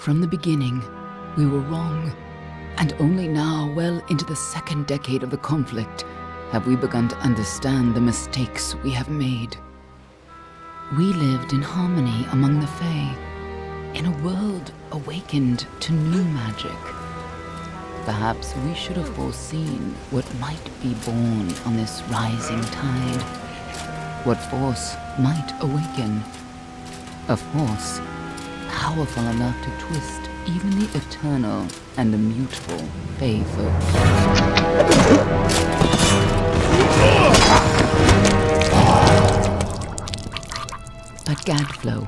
From the beginning, we were wrong, and only now, well into the second decade of the conflict, have we begun to understand the mistakes we have made. We lived in harmony among the Fae, in a world awakened to new magic. Perhaps we should have foreseen what might be born on this rising tide. What force might awaken. A force powerful enough to twist even the eternal and immutable Fae folk. But Gadflow,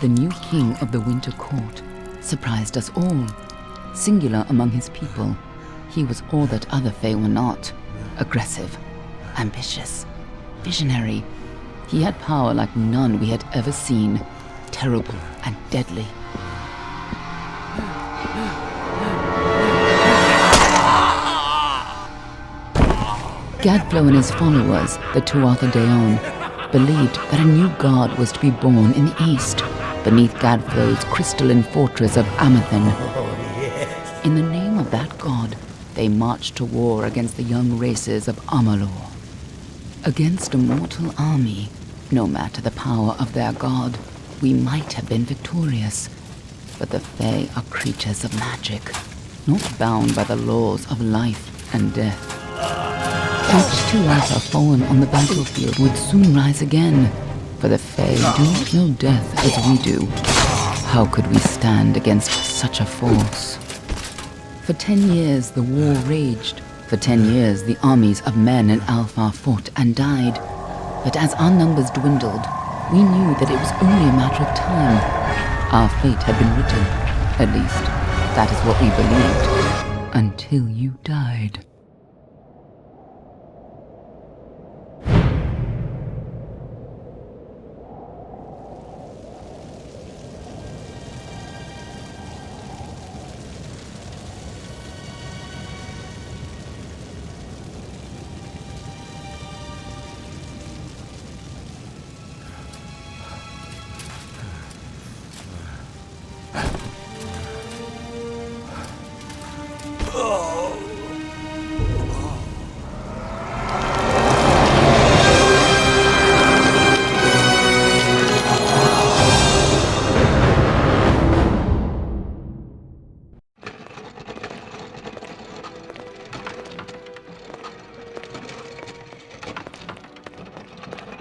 the new king of the Winter Court, surprised us all. Singular among his people, he was all that other Fae were not. Aggressive, ambitious, visionary. He had power like none we had ever seen, terrible and deadly. Gadflow and his followers, the Tuatha Deon, believed that a new god was to be born in the east, beneath Gadflow's crystalline fortress of Amathen. In the name of that god, they marched to war against the young races of Amalur. Against a mortal army, no matter the power of their god, we might have been victorious. But the Fae are creatures of magic, not bound by the laws of life and death. Each Tuatha fallen on the battlefield would soon rise again, for the Fae do not know death as we do. How could we stand against such a force? For 10 years the war raged. For 10 years the armies of Men and Alpha fought and died. But as our numbers dwindled, we knew that it was only a matter of time. Our fate had been written. At least, that is what we believed. Until you died.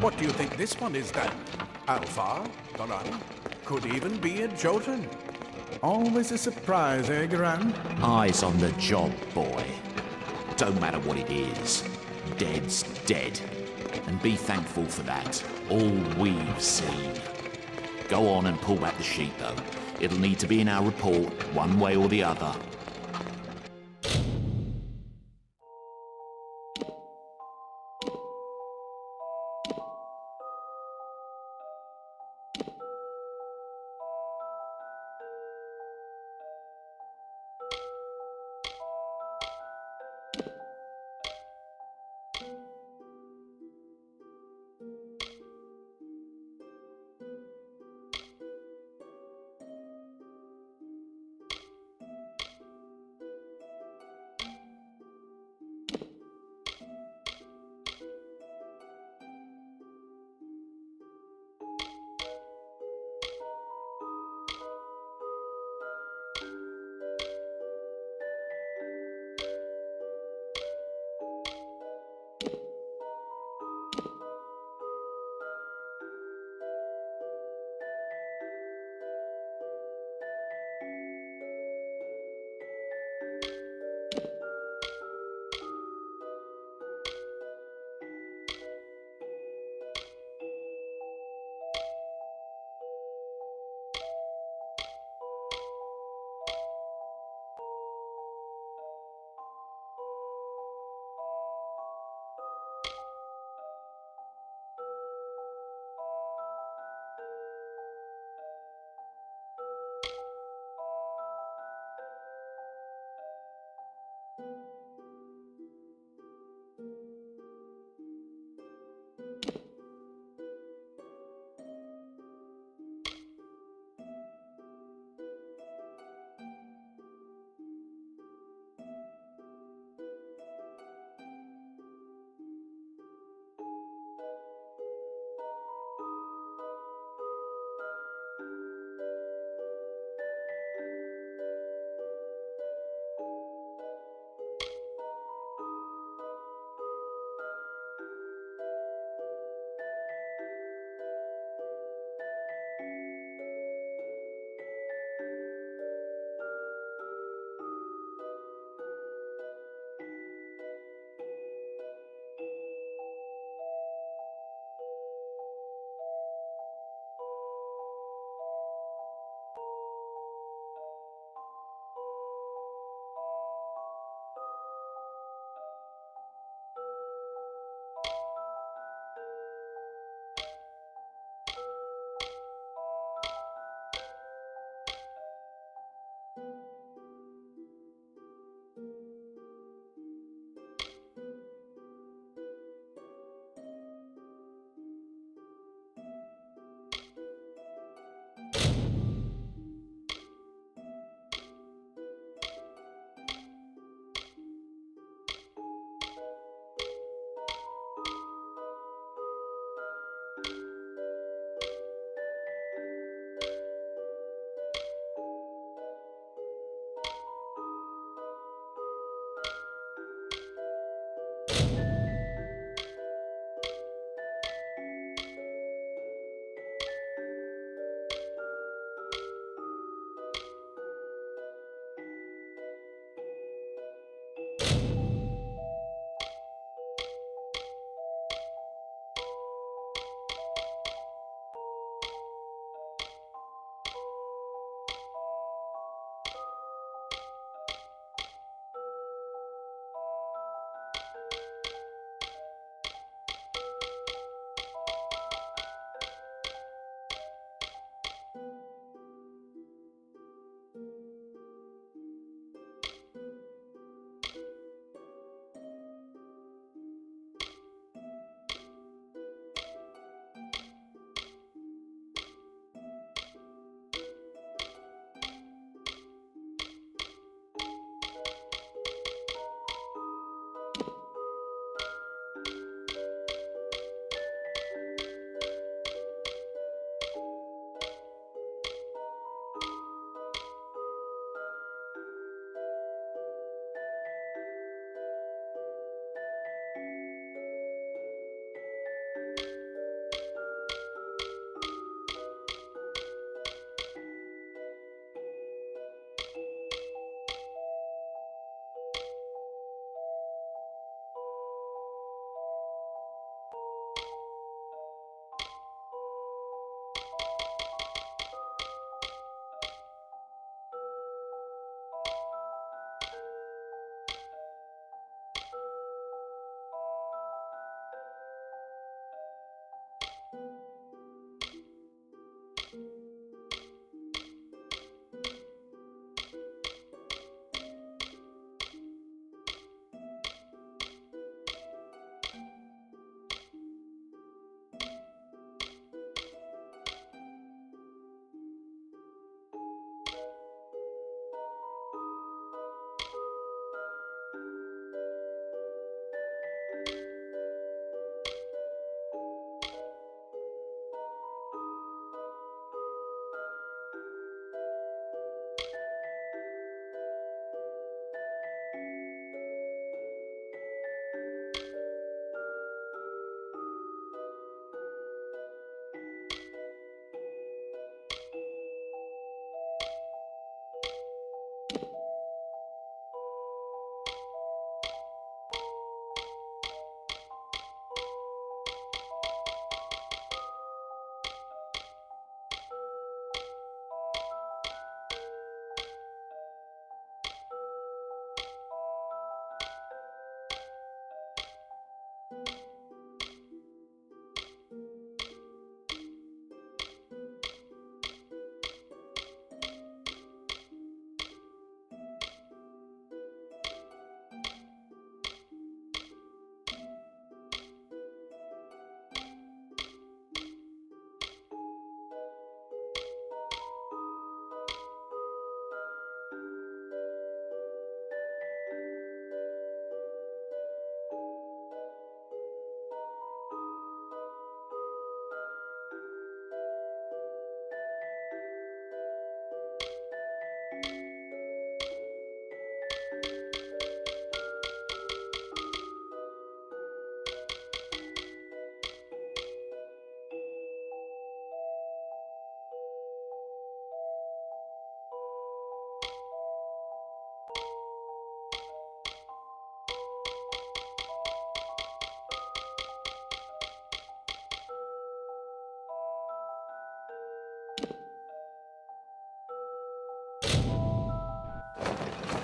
What do you think this one is then? Alpha, Garan, could even be a Jotun. Always a surprise, eh, Garan? Eyes on the job, boy. Don't matter what it is. Dead's dead. And be thankful for that. All we've seen. Go on and pull back the sheet, though. It'll need to be in our report, one way or the other.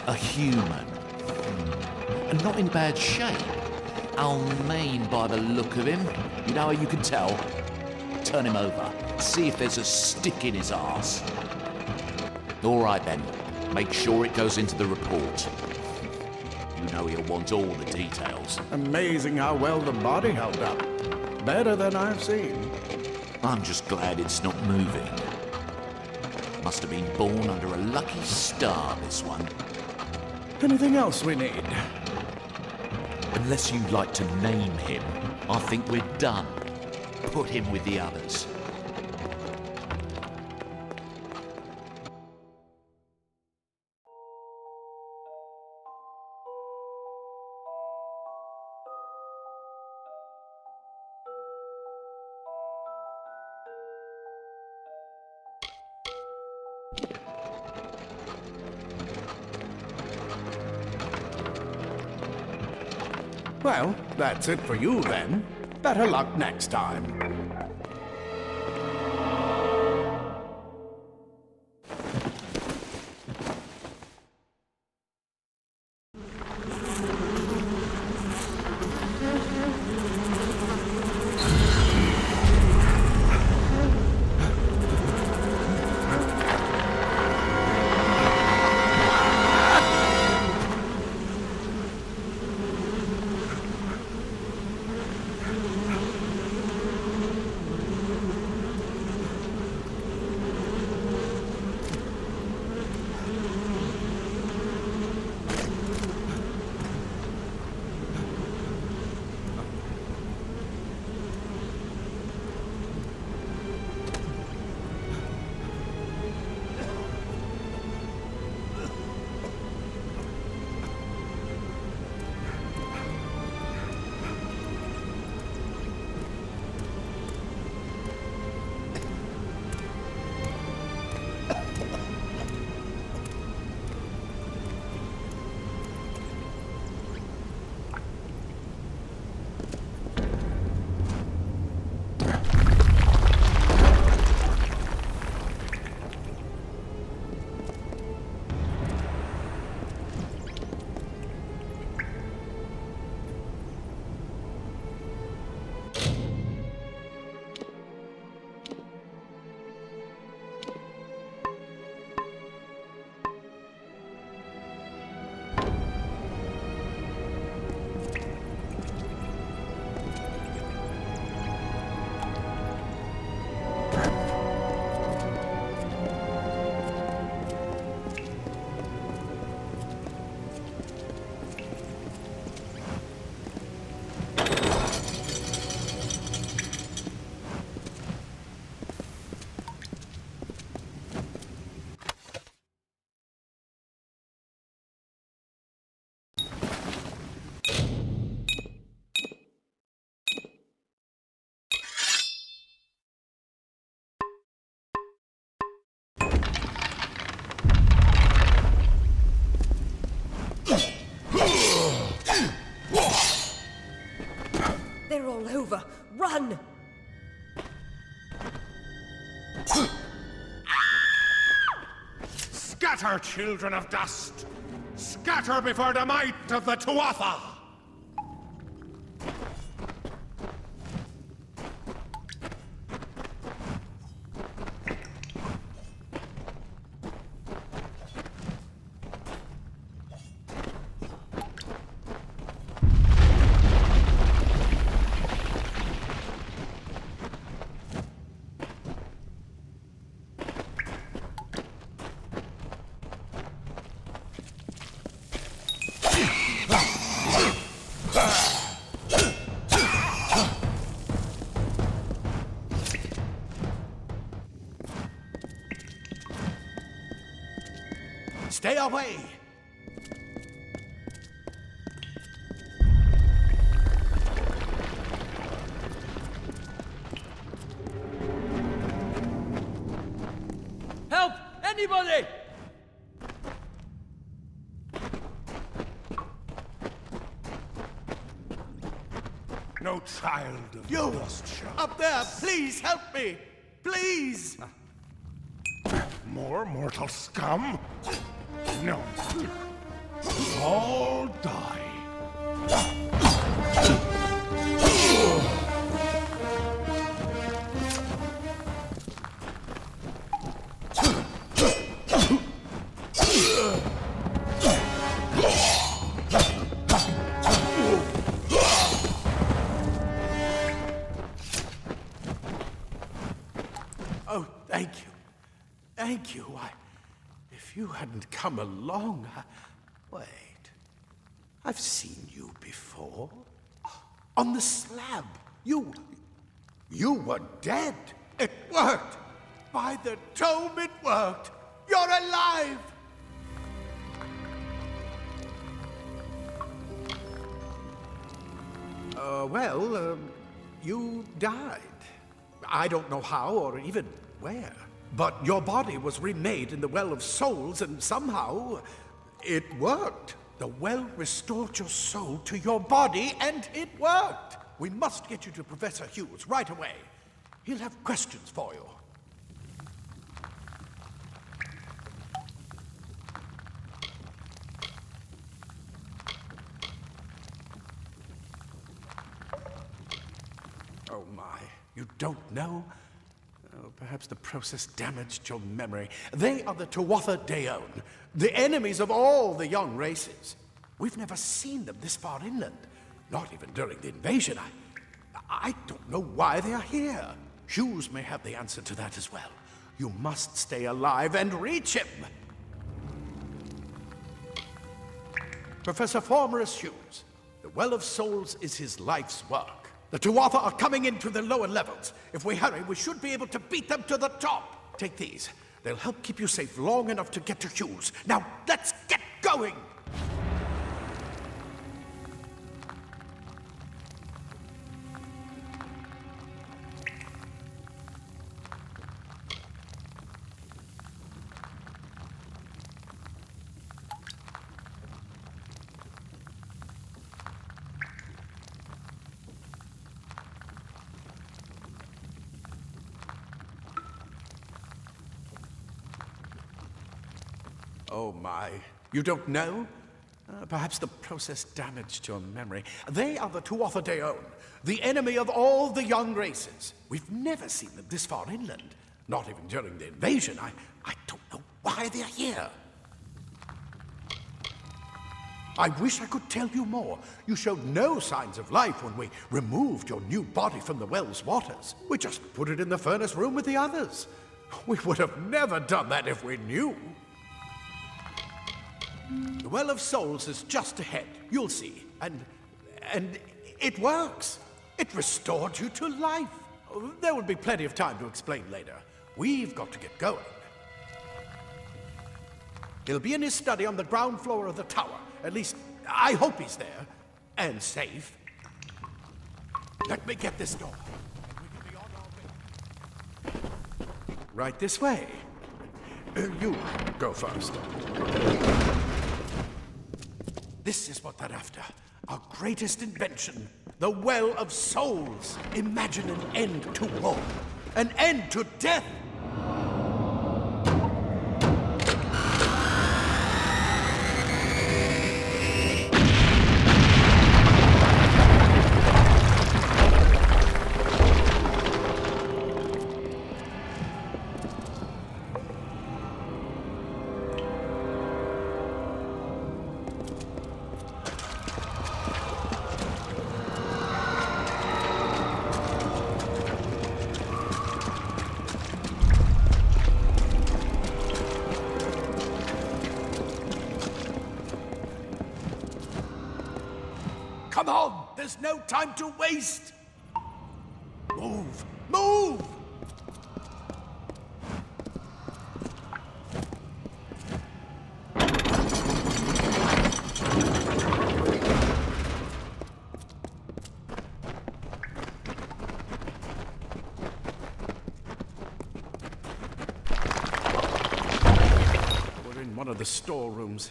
A human. And not in bad shape. I'll mean by the look of him. You know how you can tell? Turn him over. See if there's a stick in his arse. All right then. Make sure it goes into the report. You know he'll want all the details. Amazing how well the body held up. Better than I've seen. I'm just glad it's not moving. Must have been born under a lucky star, this one. Anything else we need? Unless you'd like to name him, I think we're done. Put him with the others. Well, that's it for you then. Better luck next time. all over. Run! Scatter, children of dust! Scatter before the might of the Tuatha! Stay away! Help! Anybody! No child of You! dust shall. Up there! Please help me! Please! More mortal scum? No. All die. Oh, thank you. Thank you. If you hadn't come along, Wait. I've seen you before. On the slab. You were dead. It worked. By the tome, it worked. You're alive. You died. I don't know how or even where. But your body was remade in the Well of Souls, and somehow it worked. The well restored your soul to your body, and it worked. We must get you to Professor Hughes right away. He'll have questions for you. Oh my, you don't know? Oh, perhaps the process damaged your memory. They are the Tuatha Deon, the enemies of all the young races. We've never seen them this far inland, not even during the invasion. I don't know why they are here. Hughes may have the answer to that as well. You must stay alive and reach him. Professor Formorus Hughes, the Well of Souls is his life's work. The Tuatha are coming into the lower levels. If we hurry, we should be able to beat them to the top. Take these. They'll help keep you safe long enough to get to Hughes. Now, let's get going! Oh my, you don't know? Perhaps the process damaged your memory. They are the Tuatha Deon, the enemy of all the young races. We've never seen them this far inland, not even during the invasion. I don't know why they're here. I wish I could tell you more. You showed no signs of life when we removed your new body from the well's waters. We just put it in the furnace room with the others. We would have never done that if we knew. The Well of Souls is just ahead. You'll see. And it works. It restored you to life. There will be plenty of time to explain later. We've got to get going. He'll be in his study on the ground floor of the tower. At least, I hope he's there. And safe. Let me get this door. We can be on our way. Right this way. You go first. This is what they're after. Our greatest invention. The Well of Souls. Imagine an end to war. An end to death. Come on! There's no time to waste! Move! Move! We're in one of the storerooms.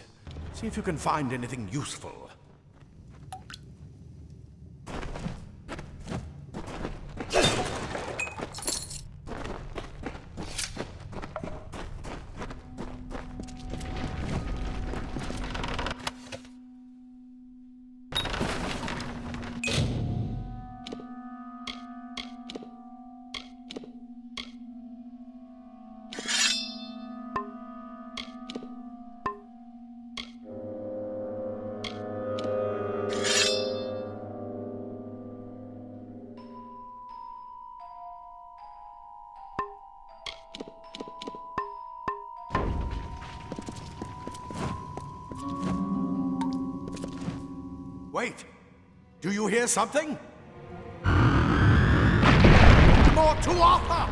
See if you can find anything useful. Wait! Do you hear something? More to Arthur!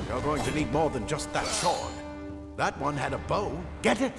You're going to need more than just that sword. That one had a bow. Get it?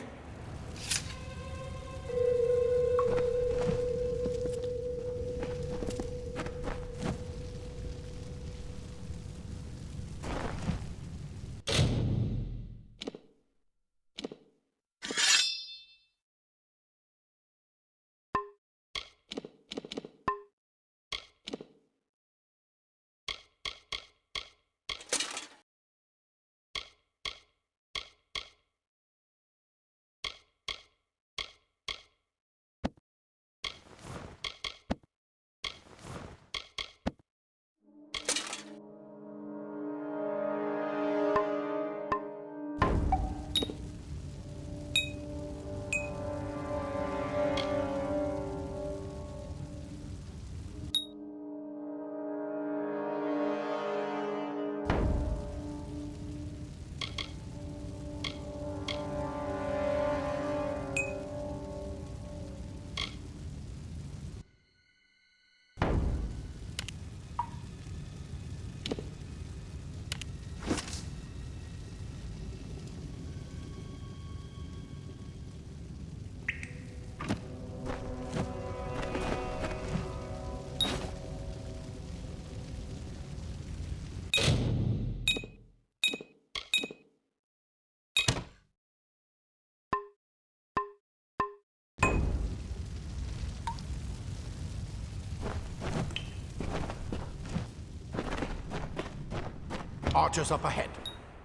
Archers up ahead.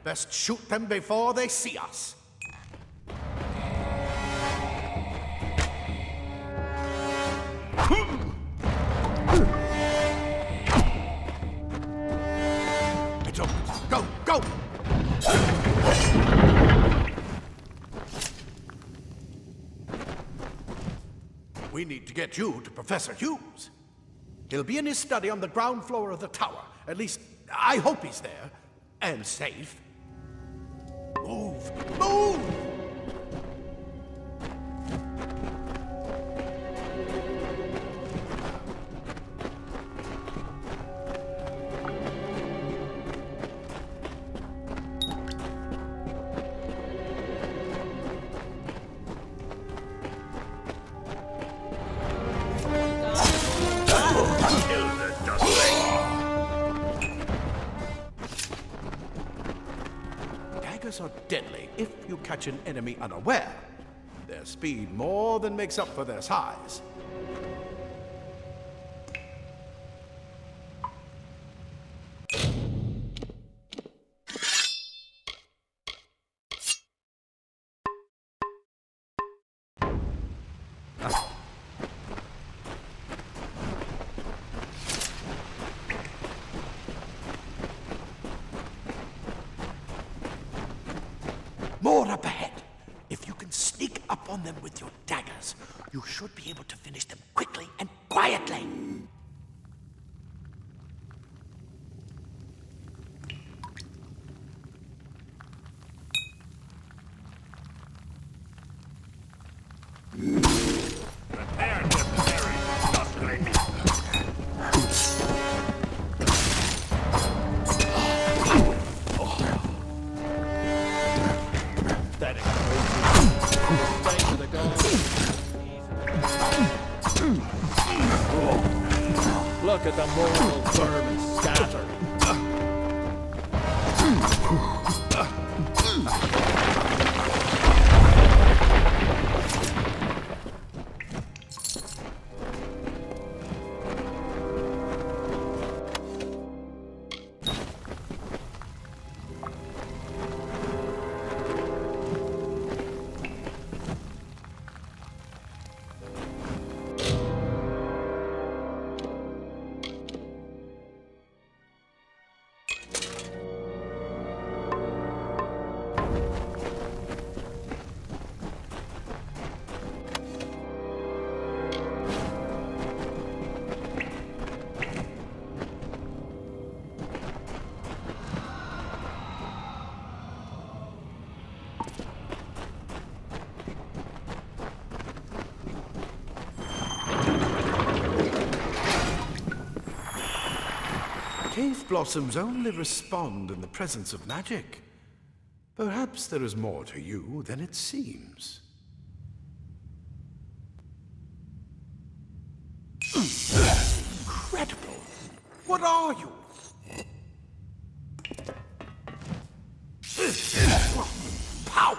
Best shoot them before they see us. It's open. Go, go! We need to get you to Professor Hughes. He'll be in his study on the ground floor of the tower. At least, I hope he's there. And safe. Move! Move! daggers are deadly if you catch an enemy unaware. Their speed more than makes up for their size. More up ahead. If you can sneak up on them with your daggers, you should be able to finish them quickly and quietly. Prepare to perish, Dustling. Look at the mortal vermin scattered. Cave blossoms only respond in the presence of magic. Perhaps there is more to you than it seems. Incredible! What are you? Pow!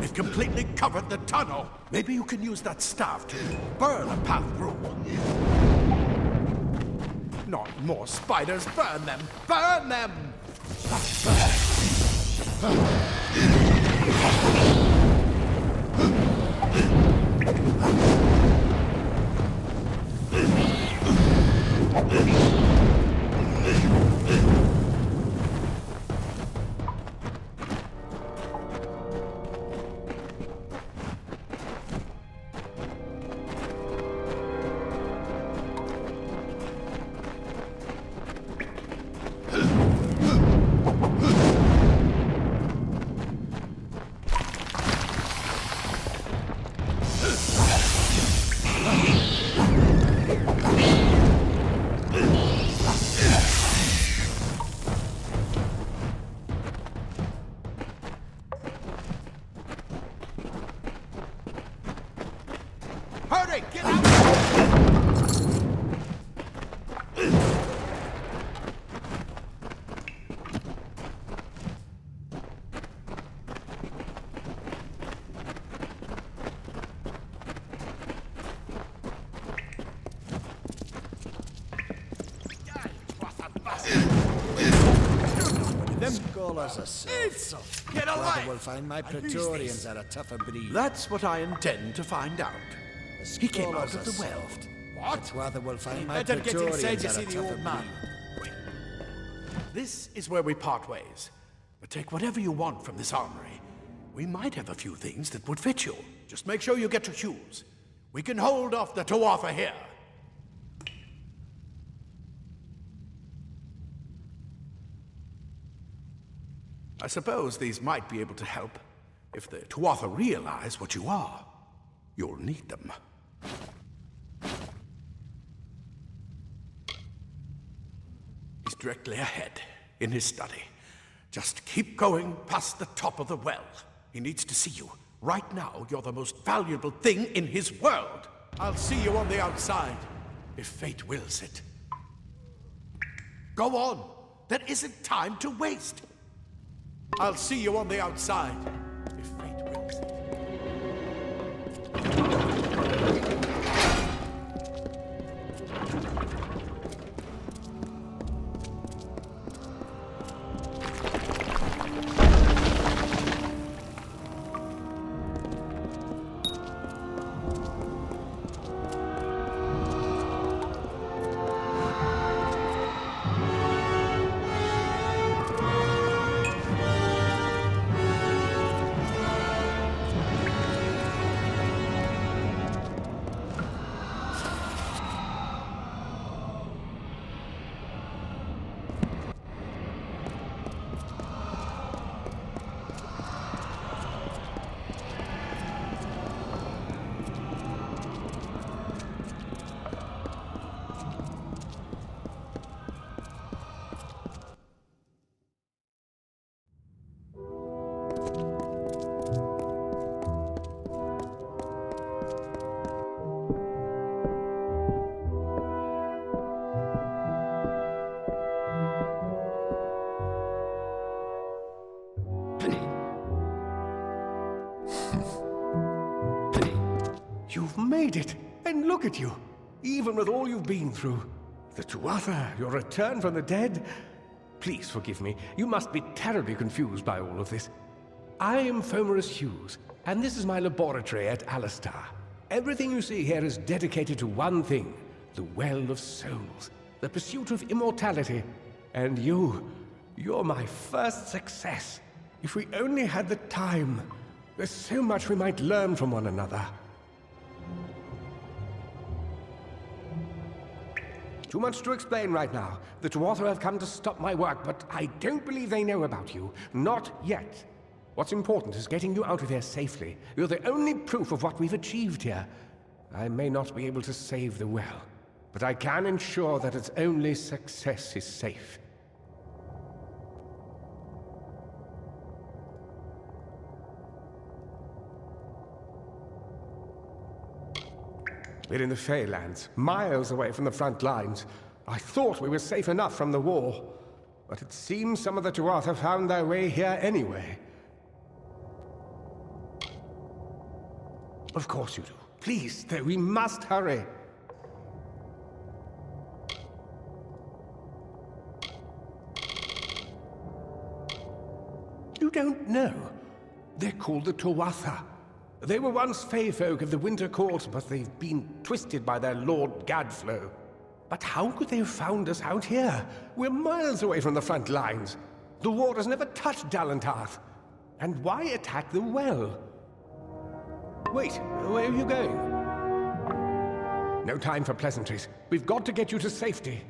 It completely covered the tunnel. Maybe you can use that staff to burn a path through. Not more spiders. Burn them! Burn them! Hurry, get out! Scholars are so. Get away! Rather will find my Praetorians are a tougher breed. That's what I intend to find out. He came out of the Scholars are well. What? Rather will find my Better get Praetorians inside to are see a the tougher old man. breed. This is where we part ways. But take whatever you want from this armory. We might have a few things that would fit you. Just make sure you get to Hughes. We can hold off the Tuatha here. I suppose these might be able to help. If the Tuatha realize what you are, you'll need them. He's directly ahead, in his study. Just keep going past the top of the well. He needs to see you. Right now, you're the most valuable thing in his world. I'll see you on the outside, if fate wills it. Go on. There isn't time to waste. I'll see you on the outside, if fate wills it. You've made it, and look at you. Even with all you've been through. The Tuatha, your return from the dead. Please forgive me. You must be terribly confused by all of this. I am Fomerus Hughes, and this is my laboratory at Alistar. Everything you see here is dedicated to one thing, the Well of Souls, the pursuit of immortality. And you're my first success. If we only had the time, there's so much we might learn from one another. Too much to explain right now. The Tuatha have come to stop my work, but I don't believe they know about you. Not yet. What's important is getting you out of here safely. You're the only proof of what we've achieved here. I may not be able to save the well, but I can ensure that its only success is safe. We're in the Feylands, miles away from the front lines. I thought we were safe enough from the war, but it seems some of the Tuatha found their way here anyway. Of course you do. Please, though, we must hurry. You don't know. They're called the Tuatha. They were once Fey folk of the Winter Court, but they've been twisted by their Lord Gadflow. But how could they have found us out here? We're miles away from the front lines. The war has never touched Dalantarth. And why attack the well? Wait, where are you going? No time for pleasantries. We've got to get you to safety.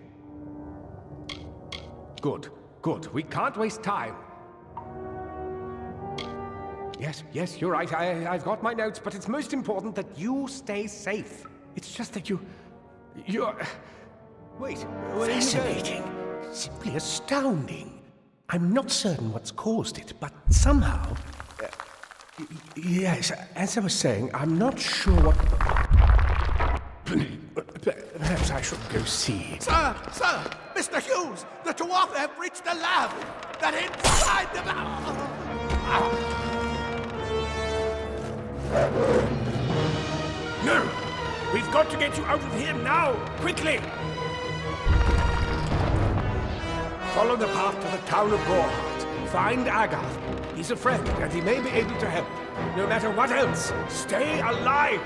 Good, good. We can't waste time. Yes, you're right. I've got my notes, but it's most important that you stay safe. It's just that you're... Wait, where Fascinating. are you going? Simply astounding. I'm not certain what's caused it, but somehow... yes, as I was saying, I'm not sure what... I should go see. Sir! Mr. Hughes! The Tuatha have reached the lab! They're inside the No! We've got to get you out of here now! Quickly! Follow the path to the town of Gorhart. Find Agath. He's a friend, and he may be able to help. No matter what else, stay alive!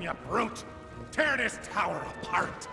You brute! Tear this tower apart!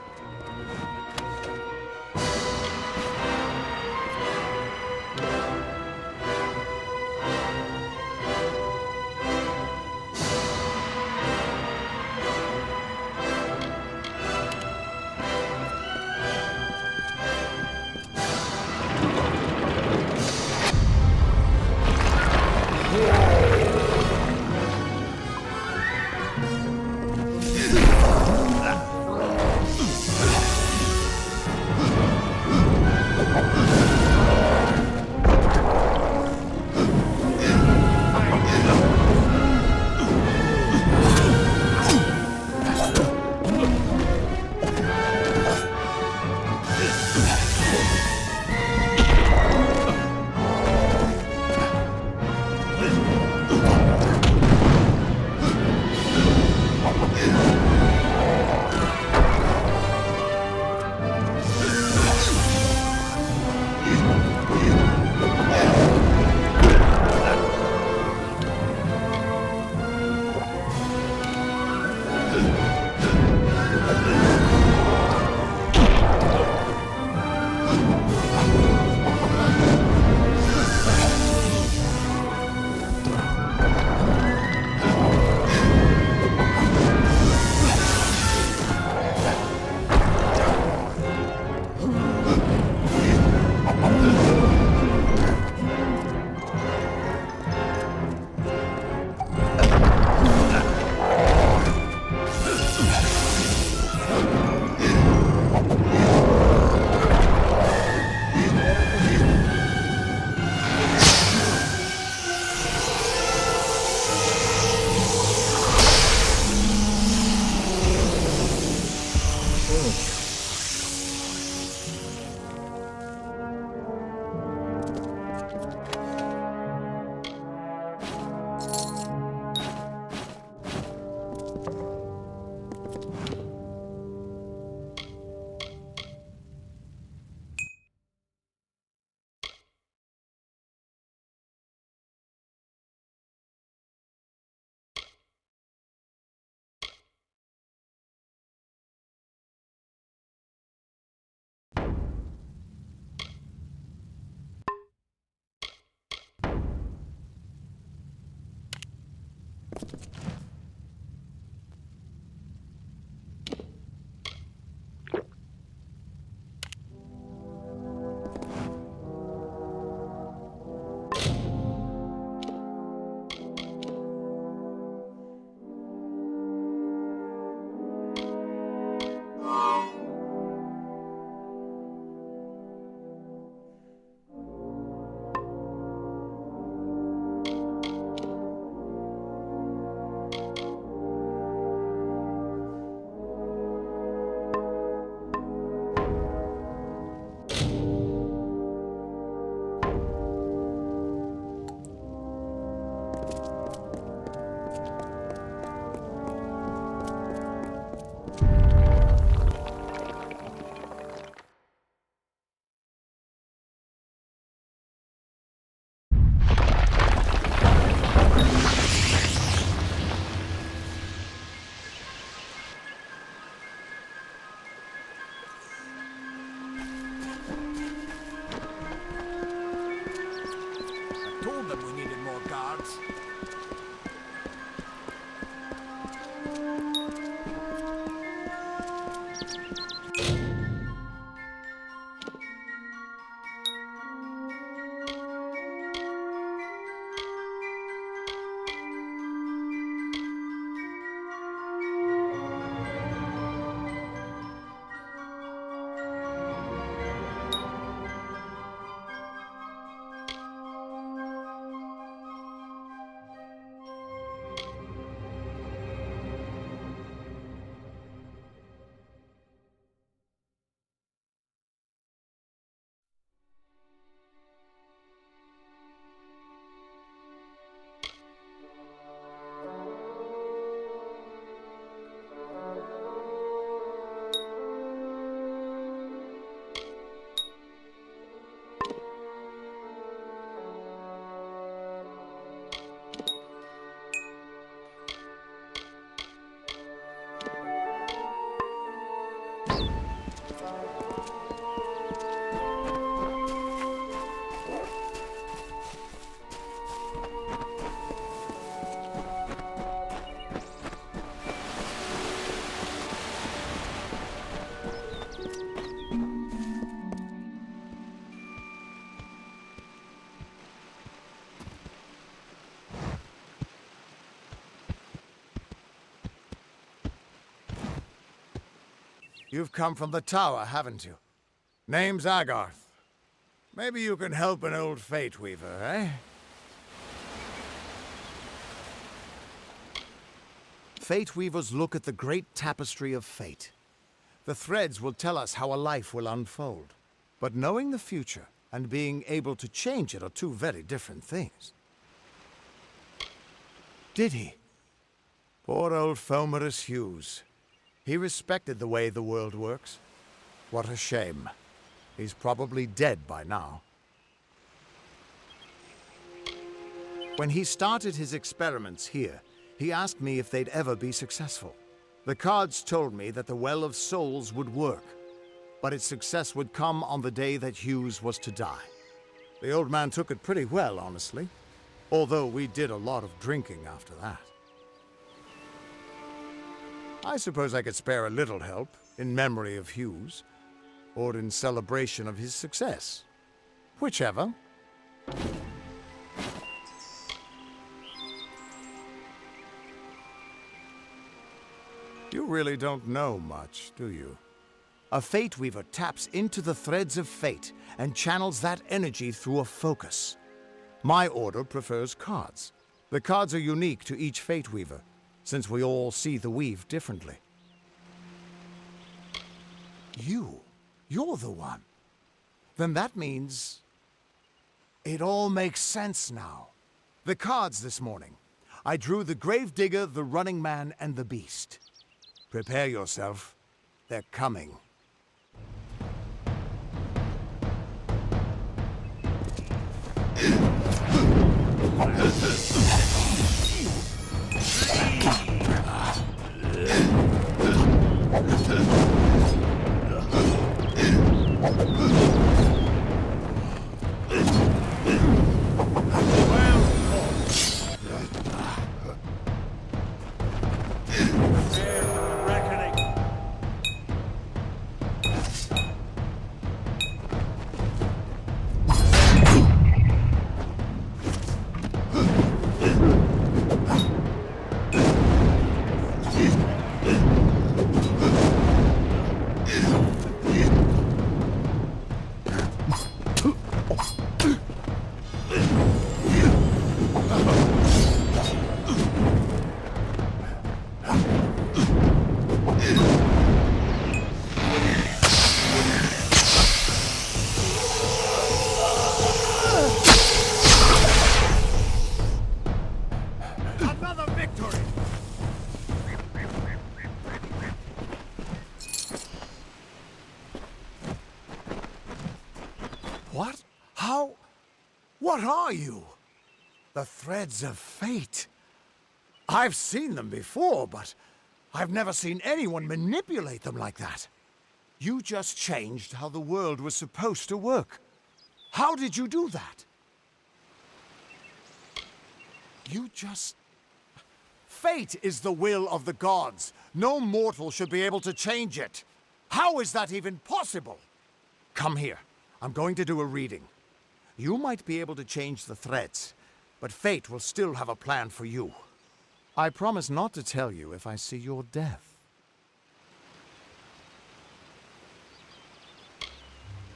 Told them we needed more guards. You've come from the tower, haven't you? Name's Agarth. Maybe you can help an old Fate Weaver, eh? Fate Weavers look at the great tapestry of fate. The threads will tell us how a life will unfold. But knowing the future and being able to change it are two very different things. Did he? Poor old Fomerus Hughes. He respected the way the world works. What a shame. He's probably dead by now. When he started his experiments here, he asked me if they'd ever be successful. The cards told me that the Well of Souls would work, but its success would come on the day that Hughes was to die. The old man took it pretty well, honestly, although we did a lot of drinking after that. I suppose I could spare a little help in memory of Hughes, or in celebration of his success. Whichever. You really don't know much, do you? A Fate Weaver taps into the threads of fate and channels that energy through a focus. My order prefers cards. The cards are unique to each Fate Weaver, since we all see the weave differently. You're the one. Then that means it all makes sense now. The cards this morning. I drew the Gravedigger, the Running Man, and the Beast. Prepare yourself. They're coming. Another victory! What? How? What are you? The threads of fate. I've seen them before, but I've never seen anyone manipulate them like that. You just changed how the world was supposed to work. How did you do that? You just... Fate is the will of the gods. No mortal should be able to change it. How is that even possible? Come here. I'm going to do a reading. You might be able to change the threads, but fate will still have a plan for you. I promise not to tell you if I see your death.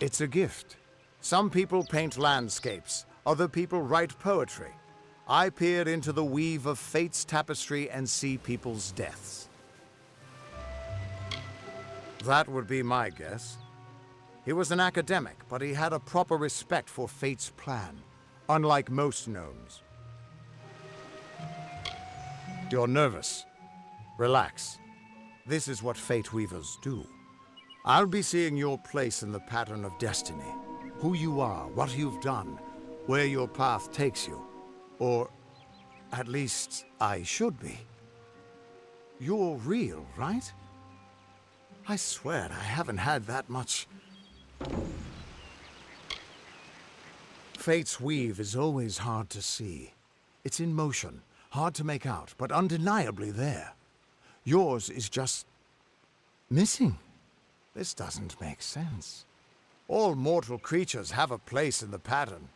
It's a gift. Some people paint landscapes, other people write poetry. I peer into the weave of fate's tapestry and see people's deaths. That would be my guess. He was an academic, but he had a proper respect for fate's plan, unlike most gnomes. You're nervous. Relax. This is what fate weavers do. I'll be seeing your place in the pattern of destiny. Who you are, what you've done, where your path takes you. Or, at least, I should be. You're real, right? I swear I haven't had that much... Fate's weave is always hard to see. It's in motion, hard to make out, but undeniably there. Yours is just... missing. This doesn't make sense. All mortal creatures have a place in the pattern.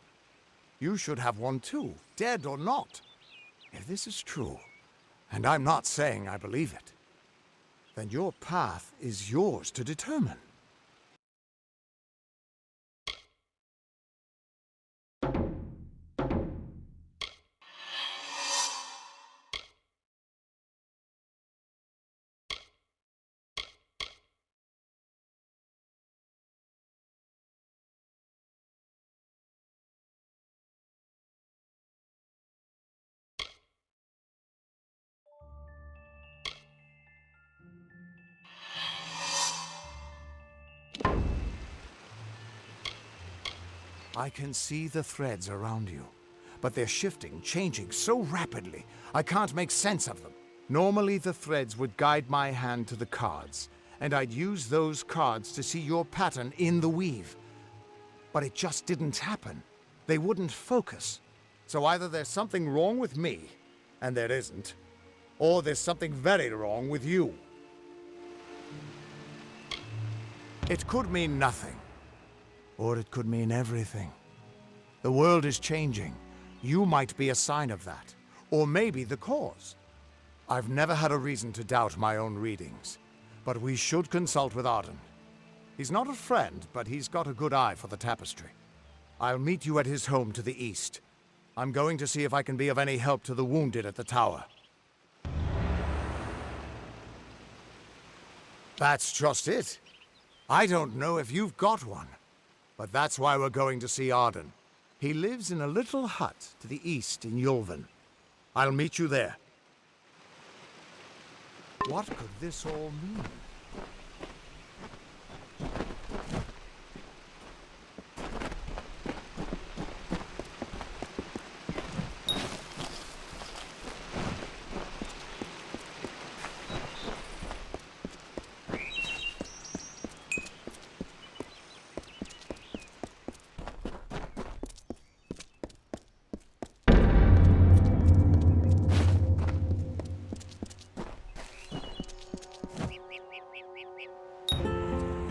You should have one too, dead or not. If this is true, and I'm not saying I believe it, then your path is yours to determine. I can see the threads around you, but they're shifting, changing so rapidly, I can't make sense of them. Normally the threads would guide my hand to the cards, and I'd use those cards to see your pattern in the weave. But it just didn't happen. They wouldn't focus. So either there's something wrong with me, and there isn't, or there's something very wrong with you. It could mean nothing. Or it could mean everything. The world is changing. You might be a sign of that. Or maybe the cause. I've never had a reason to doubt my own readings. But we should consult with Arden. He's not a friend, but he's got a good eye for the tapestry. I'll meet you at his home to the east. I'm going to see if I can be of any help to the wounded at the tower. That's just it. I don't know if you've got one. But that's why we're going to see Arden. He lives in a little hut to the east in Yulven. I'll meet you there. What could this all mean?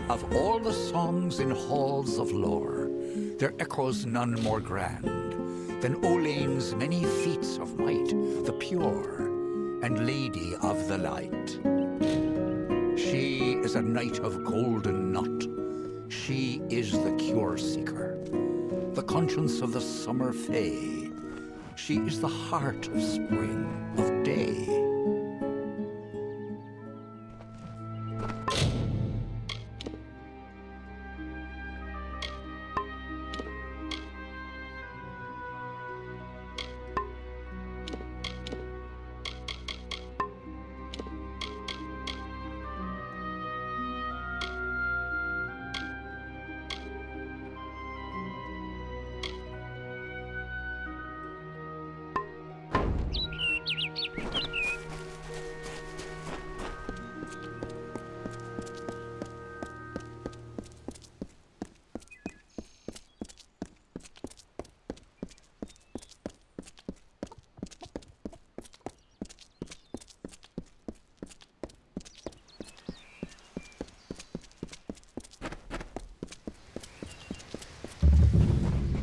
Of all the songs in halls of lore, there echoes none more grand than Olain's many feats of might, the pure and lady of the light. She is a knight of golden knot. She is the cure seeker, the conscience of the summer fae. She is the heart of spring, of day.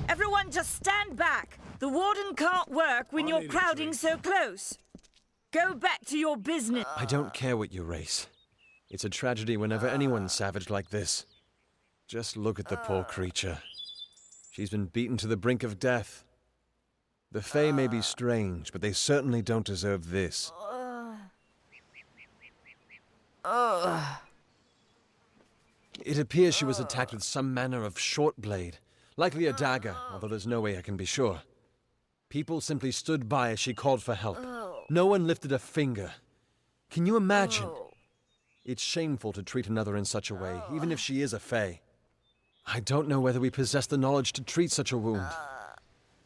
Everyone just stand back. The warden can't work when you're crowding so close. Go back to your business. I don't care what you race. It's a tragedy whenever anyone's savage like this. Just look at the poor creature. She's been beaten to the brink of death. The Fae may be strange, but they certainly don't deserve this. It appears she was attacked with some manner of short blade, likely a dagger, although there's no way I can be sure. People simply stood by as she called for help. No one lifted a finger. Can you imagine? It's shameful to treat another in such a way, even if she is a Fae. I don't know whether we possess the knowledge to treat such a wound.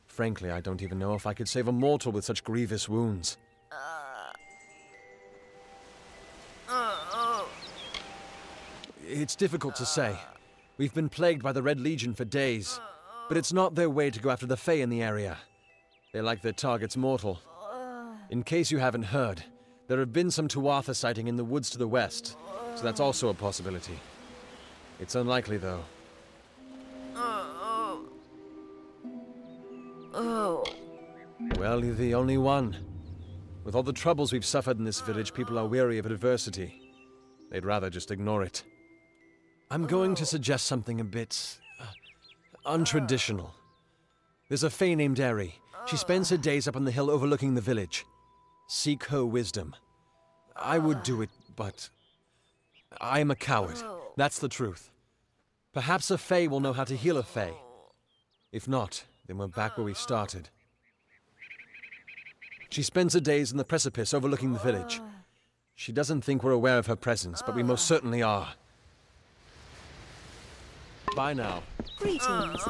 Frankly, I don't even know if I could save a mortal with such grievous wounds. It's difficult to say. We've been plagued by the Red Legion for days, but it's not their way to go after the Fae in the area. They like their targets mortal. In case you haven't heard, there have been some Tuatha sighting in the woods to the west, so that's also a possibility. It's unlikely, though. Well, you're the only one. With all the troubles we've suffered in this village, people are weary of adversity. They'd rather just ignore it. I'm going to suggest something a bit untraditional. There's a Fae named Eri. She spends her days up on the hill overlooking the village. Seek her wisdom. I would do it, but I am a coward. That's the truth. Perhaps a Fae will know how to heal a Fae. If not, then we're back where we started. She spends her days in the precipice overlooking the village. She doesn't think we're aware of her presence, but we most certainly are. Bye now. Greetings.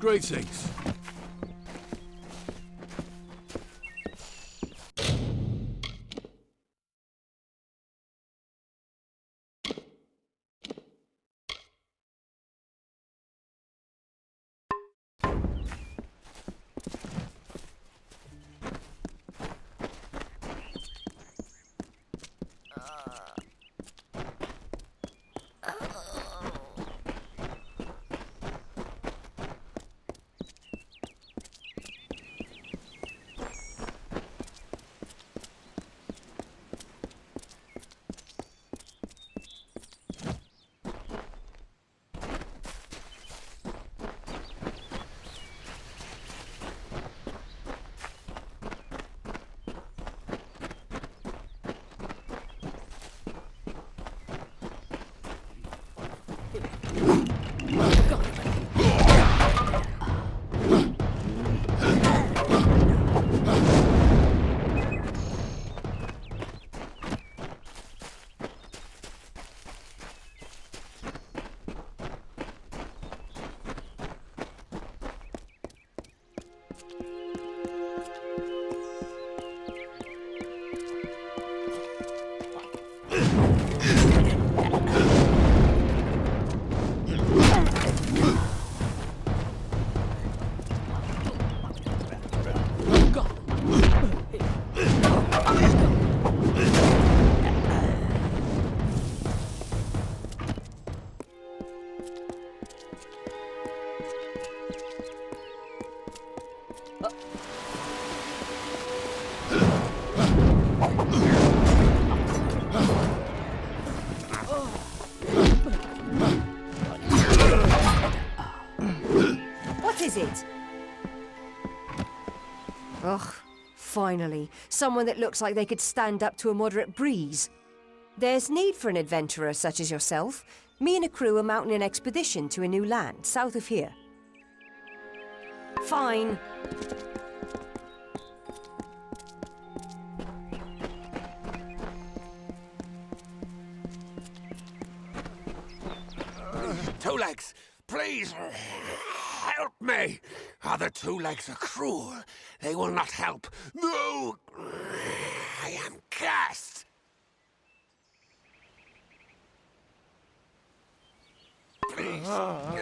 Greetings. What is it? Ugh, finally. Someone that looks like they could stand up to a moderate breeze. There's need for an adventurer such as yourself. Me and a crew are mounting an expedition to a new land, south of here. Fine. Two Legs, please help me. Other Two Legs are cruel. They will not help. No, I am cursed. Please help.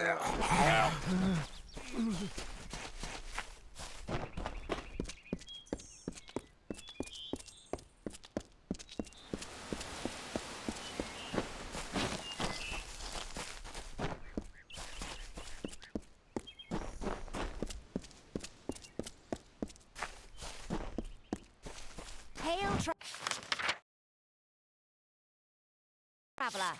Hail, traveler.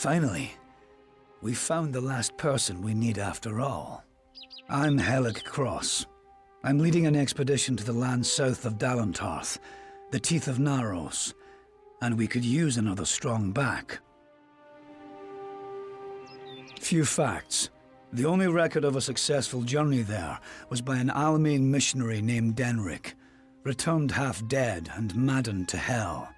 Finally, we found the last person we need after all. I'm Helic Cross. I'm leading an expedition to the land south of Dalantarth, the Teeth of Naros, and we could use another strong back. Few facts. The only record of a successful journey there was by an Almain missionary named Denrick, returned half dead and maddened to hell.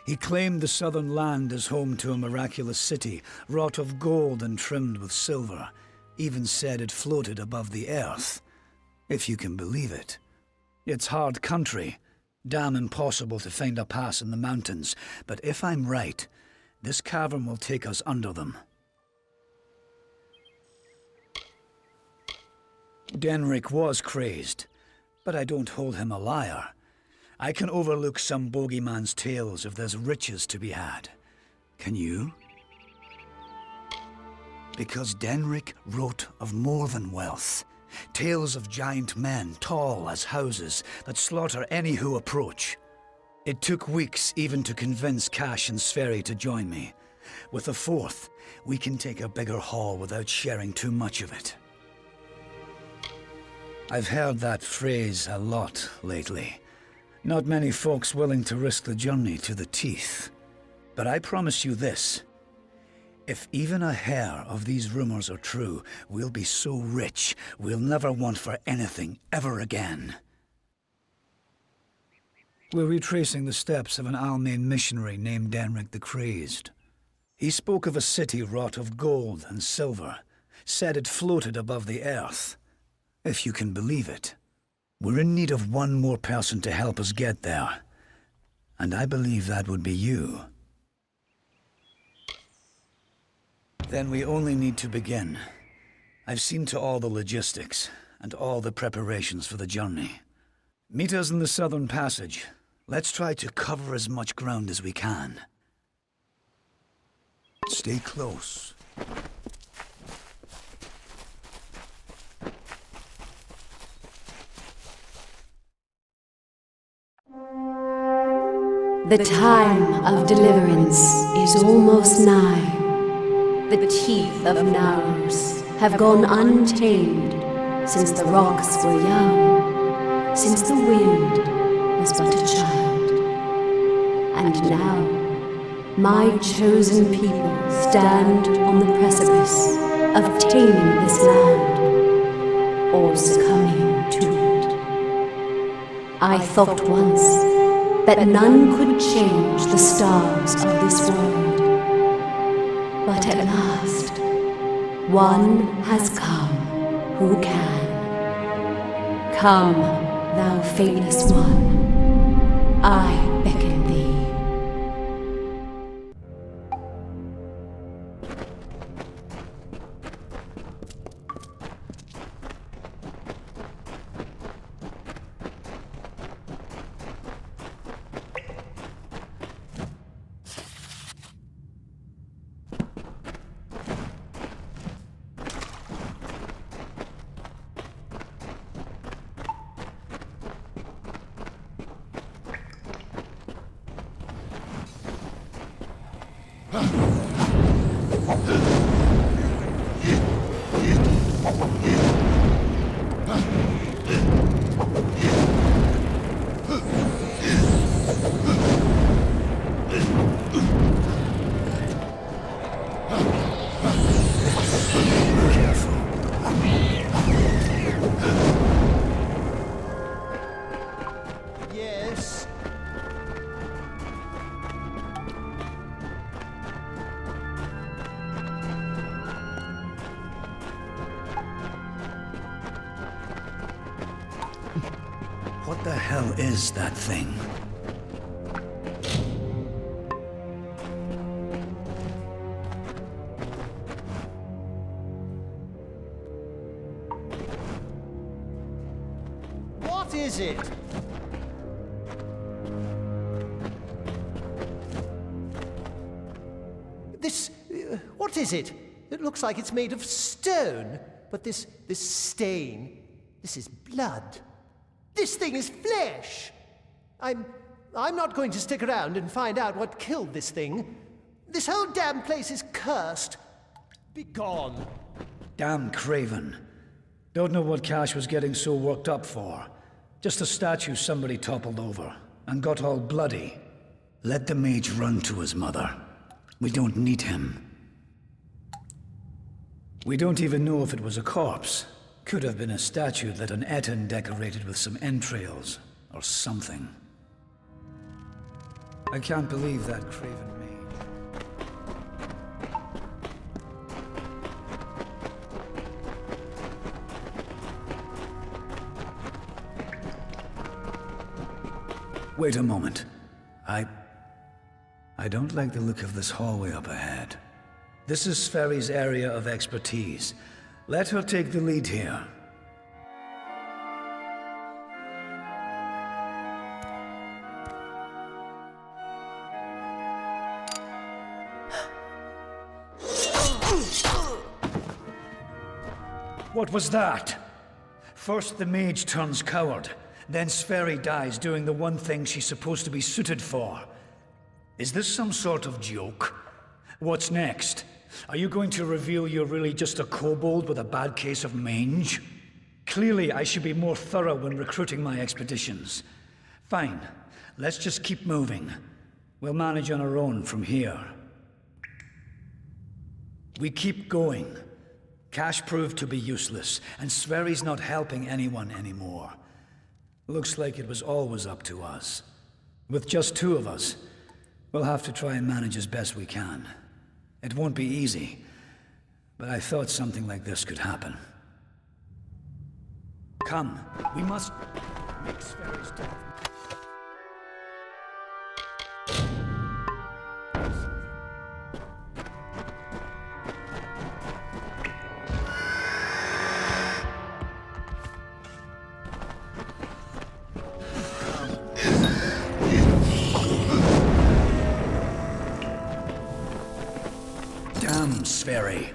He claimed the southern land as home to a miraculous city, wrought of gold and trimmed with silver, even said it floated above the earth, if you can believe it. It's hard country, damn impossible to find a pass in the mountains, but if I'm right, this cavern will take us under them. Denrick was crazed, but I don't hold him a liar. I can overlook some bogeyman's tales if there's riches to be had. Can you? Because Denrick wrote of more than wealth. Tales of giant men, tall as houses, that slaughter any who approach. It took weeks even to convince Cash and Sverri to join me. With a fourth, we can take a bigger haul without sharing too much of it. I've heard that phrase a lot lately. Not many folks willing to risk the journey to the Teeth. But I promise you this. If even a hair of these rumors are true, we'll be so rich, we'll never want for anything ever again. We're retracing the steps of an Almain missionary named Denrick the Crazed. He spoke of a city wrought of gold and silver, said it floated above the earth. If you can believe it. We're in need of one more person to help us get there. And I believe that would be you. Then we only need to begin. I've seen to all the logistics, and all the preparations for the journey. Meet us in the Southern Passage. Let's try to cover as much ground as we can. Stay close. The time of deliverance is almost nigh. The teeth of Naros have gone untamed since the rocks were young, since the wind was but a child. And now, my chosen people stand on the precipice of taming this land, or succumbing to it. I thought once that none could change the stars of this world. But at last, one has come who can. Come, thou faithless one, I beckon thee. What the hell is that thing? What is it? This... what is it? It looks like it's made of stone, but this stain, this is blood. This thing is flesh! I'm not going to stick around and find out what killed this thing. This whole damn place is cursed. Be gone. Damn craven. Don't know what Cash was getting so worked up for. Just a statue somebody toppled over, and got all bloody. Let the mage run to his mother. We don't need him. We don't even know if it was a corpse. Could have been a statue that an Etin decorated with some entrails, or something. I can't believe that craven mage. Wait a moment. I don't like the look of this hallway up ahead. This is Sverri's area of expertise. Let her take the lead here. What was that? First the mage turns coward, then Sverri dies doing the one thing she's supposed to be suited for. Is this some sort of joke? What's next? Are you going to reveal you're really just a kobold with a bad case of mange? Clearly, I should be more thorough when recruiting my expeditions. Fine, let's just keep moving. We'll manage on our own from here. We keep going. Cash proved to be useless, and Sverri's not helping anyone anymore. Looks like it was always up to us. With just two of us, we'll have to try and manage as best we can. It won't be easy, but I thought something like this could happen. Come, we must make Sverri's death. Sverri.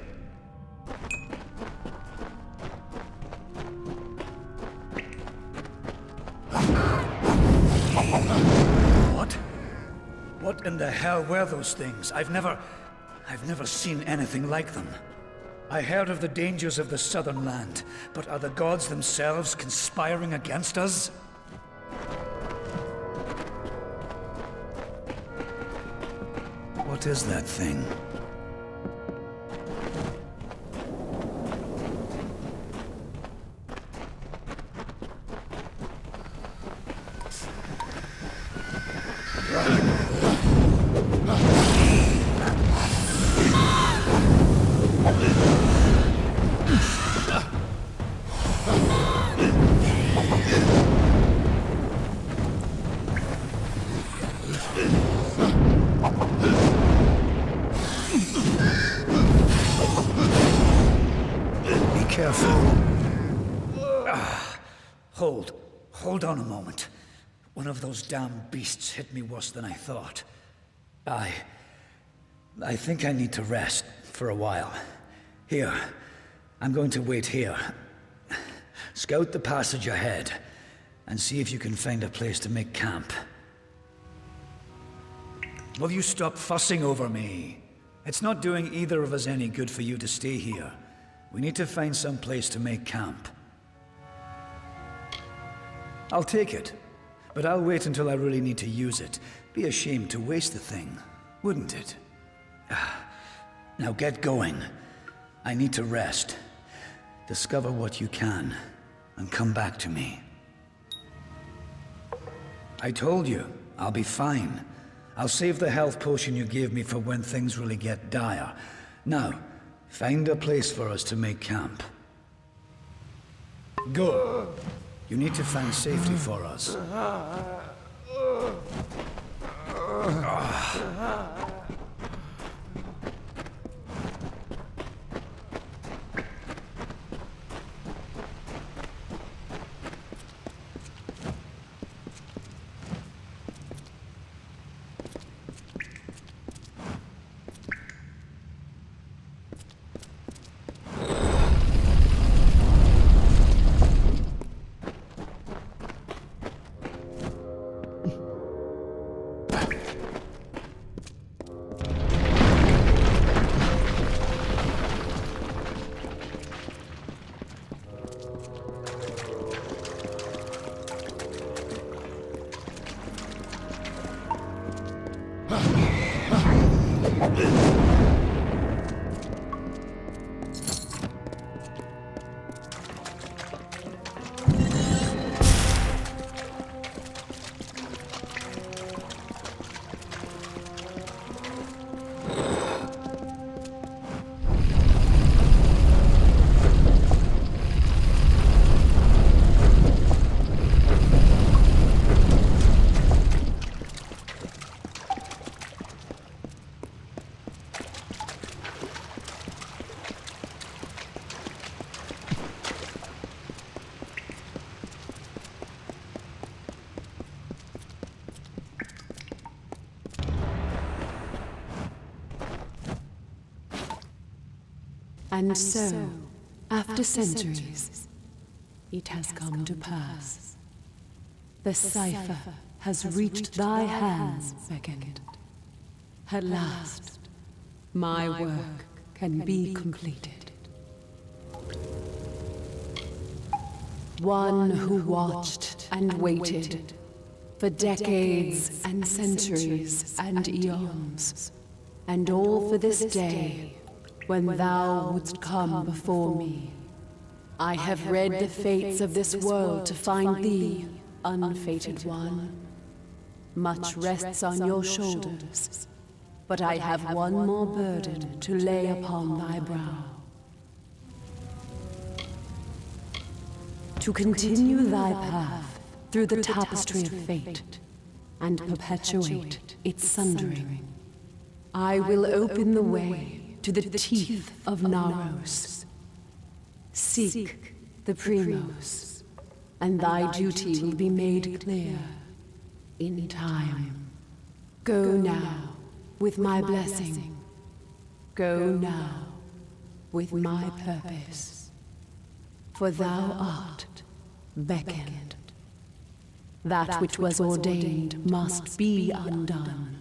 What in the hell were those things? I've never seen anything like them. I heard of the dangers of the southern land, but are the gods themselves conspiring against us? What is that thing? Hold on a moment. One of those damn beasts hit me worse than I thought. I think I need to rest for a while. Here, I'm going to wait here. Scout the passage ahead, and see if you can find a place to make camp. Will you stop fussing over me? It's not doing either of us any good for you to stay here. We need to find some place to make camp. I'll take it, but I'll wait until I really need to use it. Be a shame to waste the thing, wouldn't it? Now get going. I need to rest. Discover what you can, and come back to me. I told you, I'll be fine. I'll save the health potion you gave me for when things really get dire. Now, find a place for us to make camp. Go. You need to find safety for us. And so, after centuries, it has come to pass. The cipher has reached thy hands, Beckett. At last, my work can be completed. One who watched and waited for decades and centuries and eons, and all for this day when thou wouldst come before me. I have read the fates of this world to find thee, unfated one. Much rests on your shoulders, but I have one more burden to lay upon thy brow. To continue thy path through the tapestry of fate and perpetuate its sundering, I will open the way to the teeth of Naros. Seek the Primos, and thy duty will be made clear in time. Go now with my blessing. Go now with my purpose. For thou art beckoned. That which was ordained must be undone.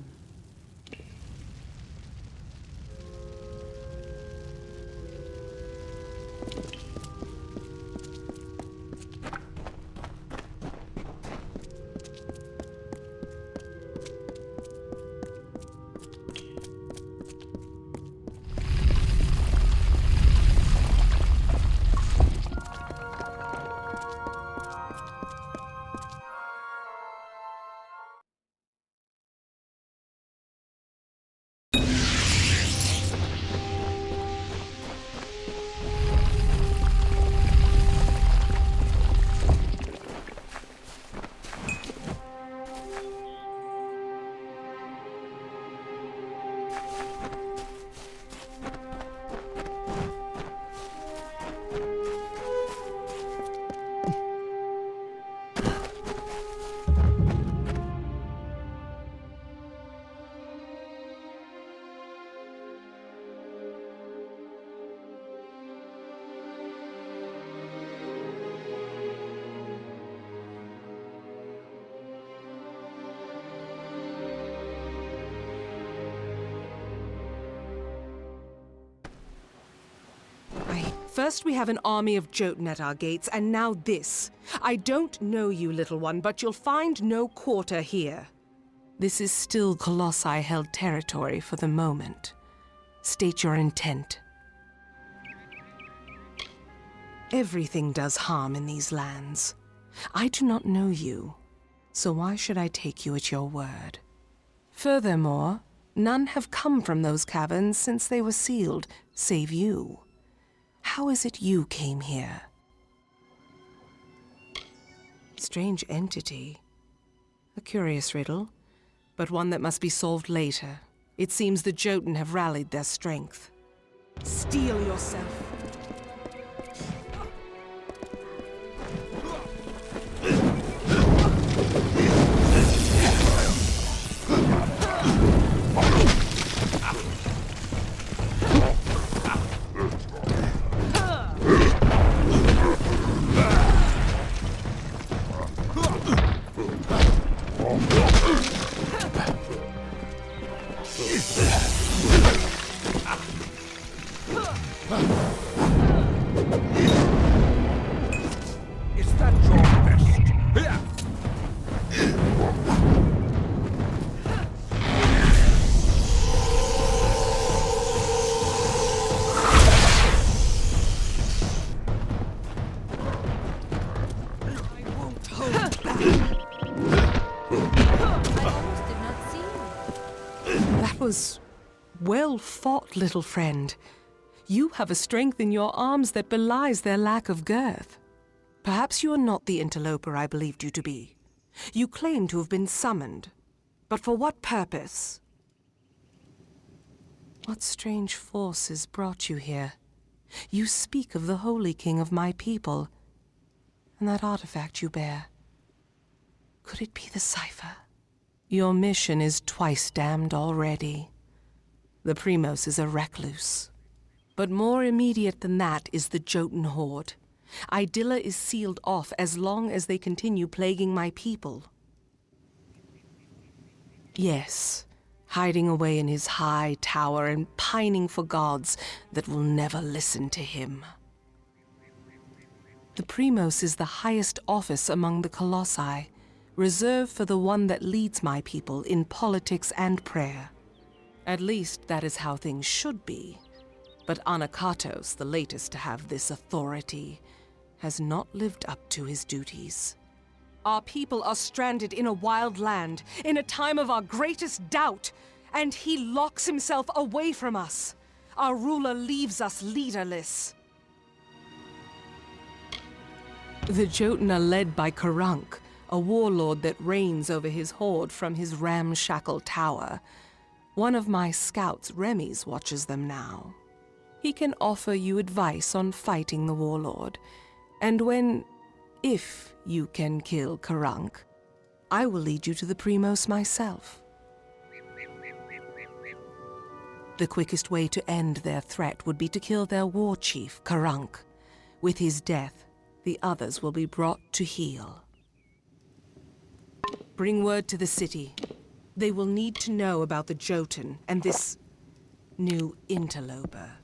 First we have an army of Jotun at our gates, and now this. I don't know you, little one, but you'll find no quarter here. This is still Colossi-held territory for the moment. State your intent. Everything does harm in these lands. I do not know you, so why should I take you at your word? Furthermore, none have come from those caverns since they were sealed, save you. How is it you came here? Strange entity. A curious riddle, but one that must be solved later. It seems the Jotun have rallied their strength. Steel yourself. Well fought, little friend. You have a strength in your arms that belies their lack of girth. Perhaps you are not the interloper I believed you to be. You claim to have been summoned, but for what purpose? What strange forces brought you here? You speak of the Holy King of my people, and that artifact you bear. Could it be the cipher? Your mission is twice damned already. The Primos is a recluse, But more immediate than that is the Jotun horde. Idilla is sealed off as long as they continue plaguing my people. Yes, hiding away in his high tower and pining for gods that will never listen to him. The Primos is the highest office among the Colossi, reserved for the one that leads my people in politics and prayer. At least that is how things should be. But Anakatos, the latest to have this authority, has not lived up to his duties. Our people are stranded in a wild land, in a time of our greatest doubt, and he locks himself away from us. Our ruler leaves us leaderless. The Jotun are led by Karunk, a warlord that reigns over his horde from his ramshackle tower. One of my scouts, Remy's, watches them now. He can offer you advice on fighting the warlord, and if you can kill Karunk, I will lead you to the Primos myself. The quickest way to end their threat would be to kill their war chief, Karunk. With his death, the others will be brought to heel. Bring word to the city. They will need to know about the Jotun and this new interloper.